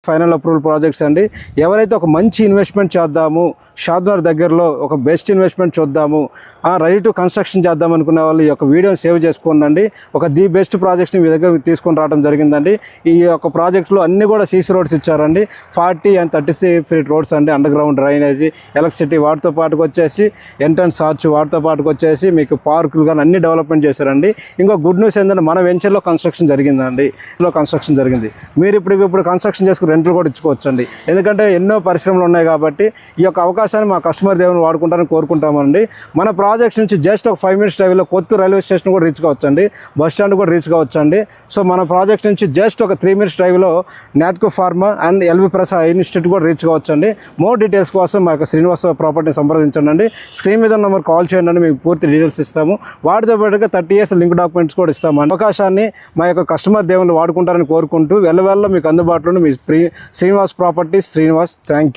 Final approval projects అండి. ఎవరైతే ఒక మంచి ఇన్వెస్ట్మెంట్ చేద్దాము, షాద్నగర్ దగ్గరలో ఒక బెస్ట్ ఇన్వెస్ట్మెంట్ చూద్దాము, రెడీ టు కన్స్ట్రక్షన్ చేద్దాం అనుకునే వాళ్ళు ఈ యొక్క వీడియోని సేవ్ చేసుకోండి. ఒక ది బెస్ట్ ప్రాజెక్ట్స్ని మీ దగ్గర తీసుకొని రావడం జరిగిందండి. ఈ యొక్క ప్రాజెక్టులో అన్నీ కూడా సీసీ రోడ్స్ ఇచ్చారండి. 40 and 30 ఫీట్ రోడ్స్ అండి. అండర్ గ్రౌండ్ డ్రైనేజీ, ఎలక్ట్రిసిటీ, వాటితో పాటుకు వచ్చేసి ఎంట్రన్స్ ఆర్చ్, వాటితో పాటుకు వచ్చేసి మీకు పార్కులు కానీ అన్ని డెవలప్మెంట్ చేశారండి. ఇంకో గుడ్ న్యూస్ ఏంటంటే మన వెంచర్లో కన్స్ట్రక్షన్ జరిగిందండి. కన్స్ట్రక్షన్ జరిగింది. మీరు ఇప్పుడు కన్స్ట్రక్షన్ చేసుకుని రెంట్లు కూడా ఇచ్చుకోవచ్చండి. ఎందుకంటే ఎన్నో పరిశ్రమలు ఉన్నాయి కాబట్టి ఈ యొక్క అవకాశాన్ని మా కస్టమర్ దేవుని వాడుకుంటారని కోరుకుంటామండి. మన ప్రాజెక్ట్స్ నుంచి జస్ట్ ఒక 5 minutes డ్రైవ్లో కొత్త రైల్వే స్టేషన్ కూడా రీచ్ కావచ్చండి. బస్ స్టాండ్ కూడా రీచ్ కావచ్చండి. సో మన ప్రాజెక్ట్ నుంచి జస్ట్ ఒక 3 minutes డ్రైవ్లో నాట్కో ఫార్మా అండ్ ఎల్వి ప్రసాద్ ఇన్స్టిట్యూట్ కూడా రీచ్ కావచ్చండి. మోర్ డీటెయిల్స్ కోసం మా యొక్క శ్రీనివాస ప్రాపర్టీని సంప్రదించండి. స్క్రీన్ మీద నెంబర్ కాల్ చేయండి, మీకు పూర్తి డీటెయిల్స్ ఇస్తాము. వాటితో పాటుగా 30 years లింక్ డాక్యుమెంట్స్ కూడా ఇస్తాము. అవకాశాన్ని మా యొక్క కస్టమర్ దేవుని వాడుకుంటారని కోరుకుంటూ వెళ్ళవెళ్ళ మీకు అందుబాటులో మీ Srinivas properties. Srinivas, thank you.